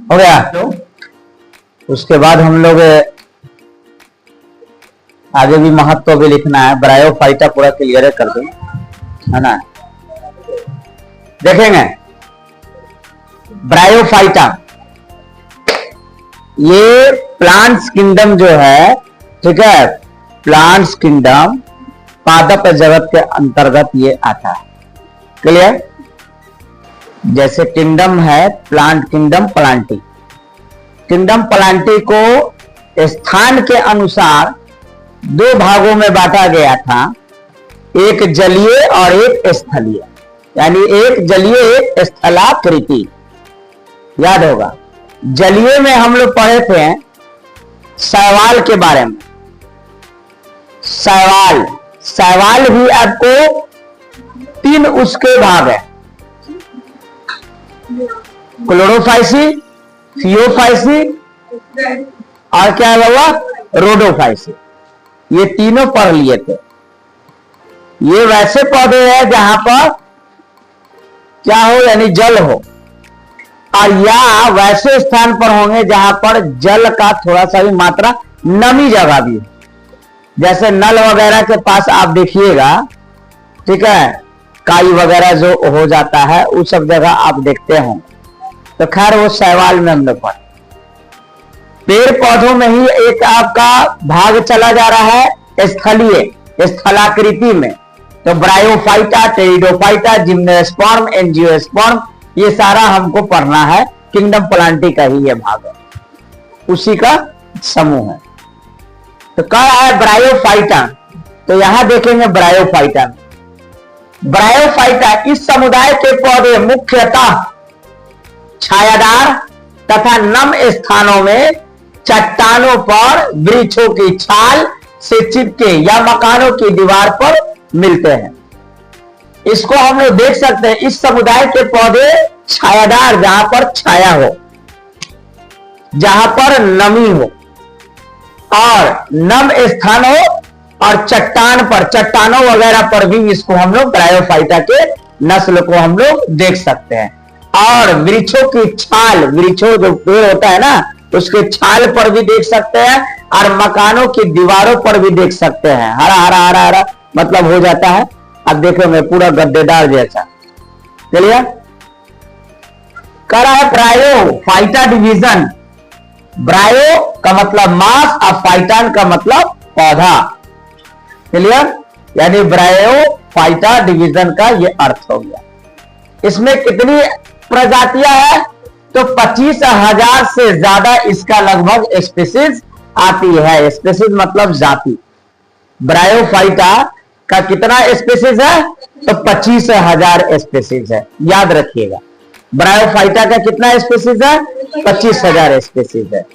हो गया। उसके बाद हम लोग आगे भी महत्व भी लिखना है। ब्रायोफाइटा पूरा क्लियर कर दो, है ना। देखेंगे ब्रायोफाइटा, ये प्लांट्स किंगडम जो है, ठीक है, प्लांट्स किंगडम पादप जगत के अंतर्गत ये आता है। क्लियर। जैसे किंगडम है plant kingdom, Plantae kingdom, Plantae को स्थान के अनुसार दो भागों में बांटा गया था, एक जलीय और एक स्थलीय, यानी एक जलीय एक स्थलाकृति। याद होगा जलीय में हम लोग पढ़े थे शैवाल के बारे में। शैवाल, शैवाल भी आपको तीन उसके भाग है, क्लोरोफाइसी, थियोफाइसी और क्या हुआ रोडोफाइसी। ये तीनों पढ़ लिए थे। ये वैसे पौधे हैं जहां पर क्या हो, यानी जल हो, और या वैसे स्थान पर होंगे जहां पर जल का थोड़ा सा भी मात्रा, नमी जगह भी हो। जैसे नल वगैरह के पास आप देखिएगा, ठीक है, काई वगैरह जो हो जाता है उस सब जगह आप देखते हो। तो खैर वो शैवाल में हम लोग पढ़े। पेड़ पौधों में ही एक आपका भाग चला जा रहा है स्थलीय, स्थलाकृति में। तो ब्रायोफाइटा, टेरिडोफाइटा, जिम्नोस्पर्म, एंजियोस्पर्म, ये सारा हमको पढ़ना है। किंगडम प्लांटी का ही ये भाग है, उसी का समूह है। तो क्या है ब्रायोफाइटा, तो यहां देखेंगे ब्रायोफाइटा। ब्रायोफाइटा इस समुदाय के पौधे मुख्यतः छायादार तथा नम स्थानों में चट्टानों पर, वृक्षों की छाल से चिपके या मकानों की दीवार पर मिलते हैं। इसको हम लोग देख सकते हैं। इस समुदाय के पौधे छायादार, जहां पर छाया हो, जहां पर नमी हो और नम स्थान हो, और चट्टान पर, चट्टानों वगैरह पर भी इसको हम लोग ब्रायोफाइटा के नस्ल को हम लोग देख सकते हैं। और वृक्षों की छाल, वृक्षों जो पेड़ होता है ना, उसके छाल पर भी देख सकते हैं, और मकानों की दीवारों पर भी देख सकते हैं। हरा हरा हरा हरा मतलब हो जाता है, अब देखोगे पूरा गद्देदार जैसा। चलिए, करा है ब्रायोफाइटा डिवीजन। ब्रायो का मतलब मास और फाइटान का मतलब पौधा। क्लियर, यानी ब्रायोफाइटा डिवीजन का ये अर्थ हो गया। इसमें कितनी प्रजातियां है, तो 25,000 से ज्यादा इसका लगभग स्पीसीज आती है। स्पीसीज मतलब जाति। ब्रायोफाइटा का कितना स्पीसीज है, तो 25,000 स्पीसीज है। याद रखिएगा, ब्रायोफाइटा का कितना स्पीसीज है, 25,000 स्पीसीज है।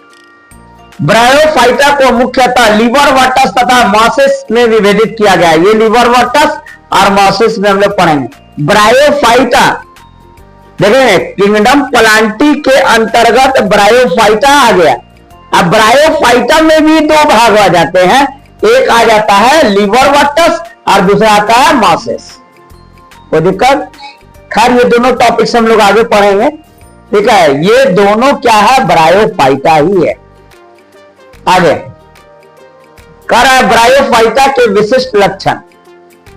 ब्रायोफाइटा को मुख्यतः लीवरवर्टस तथा मॉसेस में विभेदित किया गया है। ये लीवरवर्टस और मॉसेस में हम लोग पढ़ेंगे। ब्रायोफाइटा देखेंगे किंगडम प्लांटी के अंतर्गत ब्रायोफाइटा आ गया। अब ब्रायोफाइटा में भी दो भाग आ जाते हैं, एक आ जाता है लीवरवर्टस और दूसरा आता है मॉसेस। कोई दिक्कत? खैर ये दोनों टॉपिक्स हम लोग आगे पढ़ेंगे, ठीक है। ये दोनों क्या है, ब्रायोफाइटा ही है। आगे कर रहा है ब्रायोफाइटा के विशिष्ट लक्षण,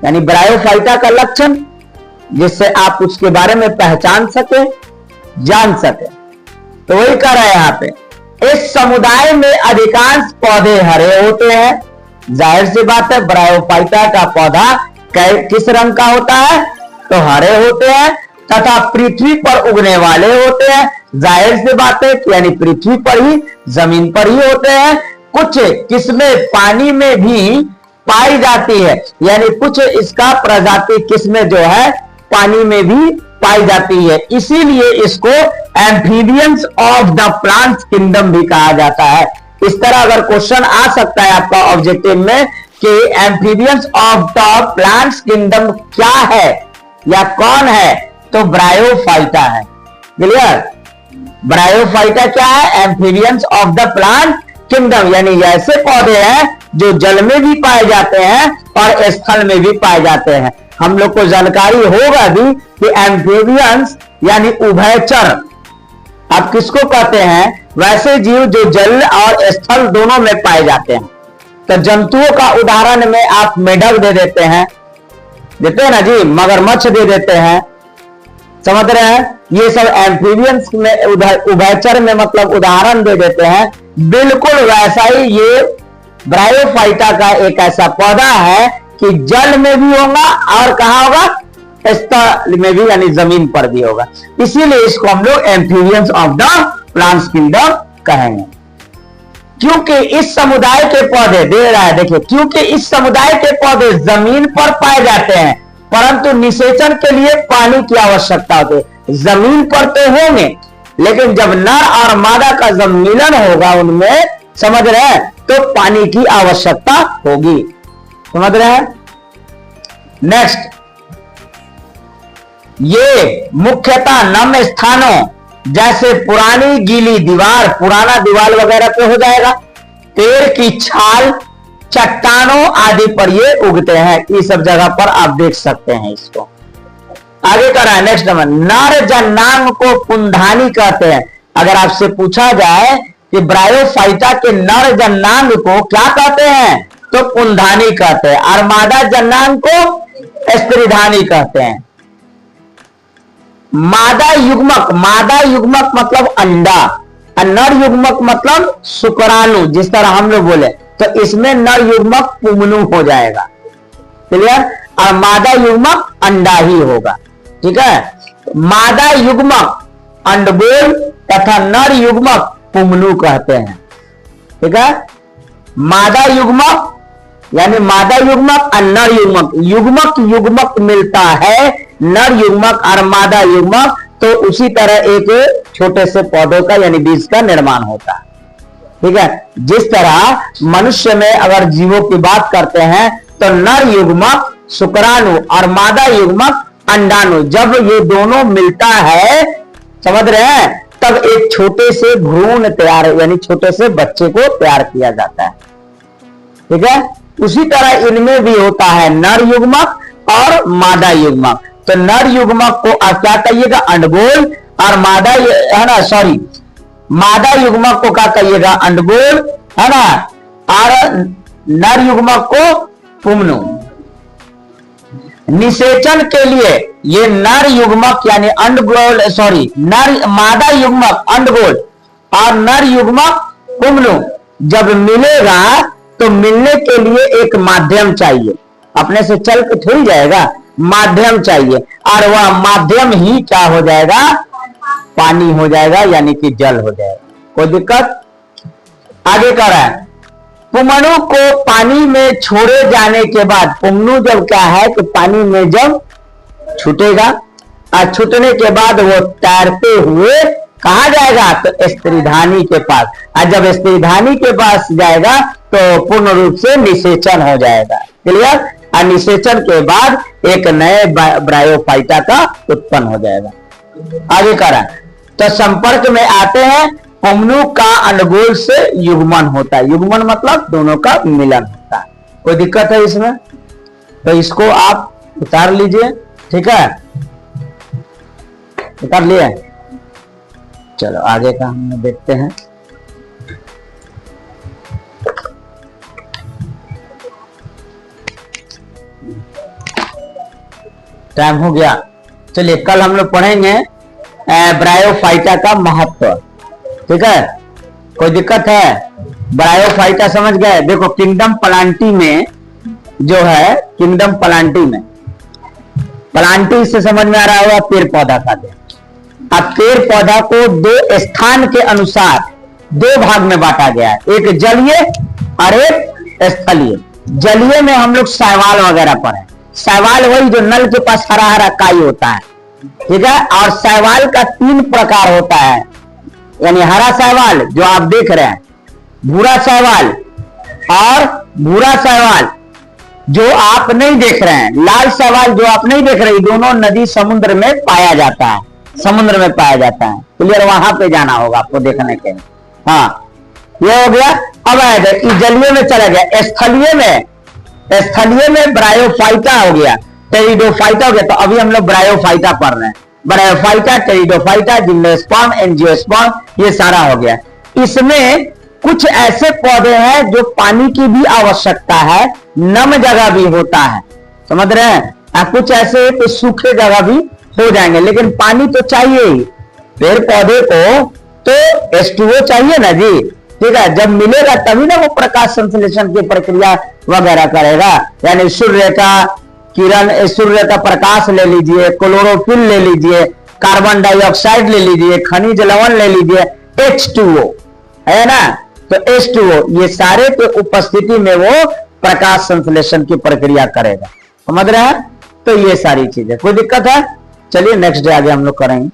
यानी ब्रायोफाइटा का लक्षण जिससे आप उसके बारे में पहचान सके, जान सके। तो वही कर रहा है यहां पे। इस समुदाय में अधिकांश पौधे हरे होते हैं। जाहिर सी बात है, ब्रायोफाइटा का पौधा किस रंग का होता है, तो हरे होते हैं, तथा पृथ्वी पर उगने वाले होते हैं। जाहिर सी बात है, यानी पृथ्वी पर ही, जमीन पर ही होते हैं। कुछ किस्में पानी में भी पाई जाती है, यानी कुछ इसका प्रजाति किस्में जो है पानी में भी पाई जाती है। इसीलिए इसको amphibians of the plants kingdom भी कहा जाता है। इस तरह अगर क्वेश्चन आ सकता है आपका ऑब्जेक्टिव में कि amphibians of the plants kingdom क्या है या कौन है, तो ब्रायोफाइटा है। क्लियर, ब्रायोफाइटा क्या है, amphibians of the plant kingdom, यानी ऐसे पौधे हैं जो जल में भी पाए जाते हैं और स्थल में भी पाए जाते हैं। हम लोग को जानकारी होगा भी कि एम्फीबियंस यानी उभयचर, आप किसको कहते हैं? वैसे जीव जो जल और स्थल दोनों में पाए जाते हैं। तो जंतुओं का उदाहरण में आप मेढक दे देते हैं ना जी, मगरमच्छ दे देते हैं, समझ रहे हैं? ये सब एम्फीबियंस में उभयचर में मतलब उदाहरण दे देते हैं। बिल्कुल वैसा ही ये ब्रायोफाइटा का एक ऐसा पौधा है कि जल में भी होगा और कहां होगा? स्थल में भी, यानी जमीन पर भी होगा। इसीलिए इसको हम लोग amphibians of the plants kingdom कहेंगे। क्योंकि इस समुदाय के पौधे दे रहा है, देखिए, क्योंकि इस समुदाय के पौधे जमीन पर पाए जाते हैं, परंतु निषेचन के लिए पानी की आवश्यकता होती है। जमीन पर तो होंगे, लेकिन जब नर और मादा का जब मिलन होगा उनमें, समझ रहे हैं, तो पानी की आवश्यकता होगी। समझ रहे हैं? नेक्स्ट, ये मुख्यतः नम्य स्थानों जैसे पुरानी गीली दीवार, पुराना दीवार वगैरह पे हो जाएगा, पेड़ की छाल, चट्टानों आदि पर ये उगते हैं। इस सब जगह पर आप देख सकते हैं इसको। आगे कर रहा है नेक्स्ट नंबर, नर जन्नांग को पुंधानी कहते हैं। अगर आपसे पूछा जाए कि ब्रायोफाइटा के नर जन्नांग को क्या कहते हैं, तो पुंधानी कहते हैं, और मादा जन्नांग को स्त्रीधानी कहते हैं। मादा युग्मक मतलब अंडा, और नर युग्मक मतलब शुक्राणु, जिस तरह हम लोग बोले, तो इसमें नर युग्मक पुमनु हो जाएगा। क्लियर? और मादा युग्मक अंडा ही होगा। ठीक है? मादा युग्मक अंडगोल तथा नर युग्मक पुमनु कहते हैं। ठीक है? मादा युग्मक यानी मादा युग्मक और नर युग्मक, युग्मक मिलता है नर युग्मक और मादा युग्मक, तो उसी तरह एक छोटे से पौधों का यानी बीज का निर्माण होता है। ठीक है? जिस तरह मनुष्य में अगर जीवों की बात करते हैं तो नर युग्मक शुक्राणु और मादा युग्मक अंडाणु, जब ये दोनों मिलता है, समझ रहे हैं, तब एक छोटे से भ्रूण तैयार, यानी छोटे से बच्चे को तैयार किया जाता है। ठीक है? उसी तरह इनमें भी होता है नर युग्मक और मादा युग्मक। तो नर युग्मक को आप क्या कहिएगा? अंडगोल, और मादा है ना, सॉरी, मादा युग्मक को क्या कहिएगा? अंडगोल, है ना, और नर युग्मक को पुमनु। निषेचन के लिए ये नर युग्मक यानी अंडगोल, सॉरी, नर मादा युग्मक अंडगोल और नर युग्मक पुमनु जब मिलेगा, तो मिलने के लिए एक माध्यम चाहिए। अपने से चल के थोड़ी जाएगा, माध्यम चाहिए, और वह माध्यम ही क्या हो जाएगा? पानी हो जाएगा, यानी कि जल हो जाएगा। कोई दिक्कत? आगे कर रहा है, पुमनु को पानी में छोड़े जाने के बाद, पुमनु जब क्या है कि पानी में जब छूटेगा, और छूटने के बाद वो तैरते हुए कहा जाएगा? तो स्त्रीधानी के पास। और जब स्त्रीधानी के पास जाएगा तो पूर्ण रूप से निषेचन हो जाएगा। क्लियर? और निषेचन के बाद एक नए ब्रायोफाइटा का उत्पन्न हो जाएगा। आगे करा, तो संपर्क में आते हैं, पुमनु का अंडगोल से युग्मन होता है। युग्मन मतलब दोनों का मिलन होता है। कोई दिक्कत है इसमें? तो इसको आप उतार लीजिए। ठीक है? उतार लिए? चलो आगे का हम देखते हैं। टाइम हो गया। चलिए, कल हम लोग पढ़ेंगे ब्रायोफाइटा का महत्व। ठीक है? कोई दिक्कत है? ब्रायोफाइटा समझ गए? देखो, किंगडम प्लांटी में जो है, किंगडम प्लांटी में, प्लांटी से समझ में आ रहा होगा पेड़ पौधा का। अब पेड़ पौधा को दो स्थान के अनुसार दो भाग में बांटा गया है, एक जलीय और एक स्थलीय। जलीय में हम लोग शैवाल वगैरह पर है। शैवाल वही जो नल के पास हरा हरा काई होता है। ठीक है? और शैवाल का 3 प्रकार होता है, यानी हरा शैवाल जो आप देख रहे हैं, भूरा शैवाल और भूरा शैवाल जो आप नहीं देख रहे हैं, लाल शैवाल जो आप नहीं देख रहे, दोनों नदी समुद्र में पाया जाता है, समुद्र में पाया जाता है। क्लियर? वहां पे जाना होगा आपको देखने के लिए। हाँ, ये हो गया। अब आएगा जलीय में चला गया, स्थलीय में ब्रायोफाइटा हो गया, टेरिडोफाइटा हो गया। तो अभी हम लोग ब्रायोफाइटा पढ़ रहे हैं। ब्रायोफाइटा, टेरिडोफाइटा, जिम्नोस्पर्म, एंजियोस्पर्म, ये सारा हो गया। इसमें कुछ ऐसे पौधे हैं जो पानी की भी आवश्यकता है, नम जगह भी होता है, समझ रहे हैं। कुछ ऐसे तो सूखे जगह भी हो जाएंगे, लेकिन पानी तो चाहिए ही। पेड़ पौधे को तो H2O चाहिए ना जी, ठीक है। जब मिलेगा तभी ना वो प्रकाश संश्लेषण की प्रक्रिया वगैरह करेगा। यानी सूर्य का किरण, सूर्य का प्रकाश ले लीजिए, क्लोरोफिल ले लीजिए, कार्बन डाइऑक्साइड ले लीजिए, खनिज लवण ले लीजिए, H2O है ना। तो H2O ये सारे के उपस्थिति में वो प्रकाश संश्लेषण की प्रक्रिया करेगा, समझ रहे हैं। तो ये सारी चीजें, कोई दिक्कत है? चलिए नेक्स्ट डे आगे हम लोग करेंगे।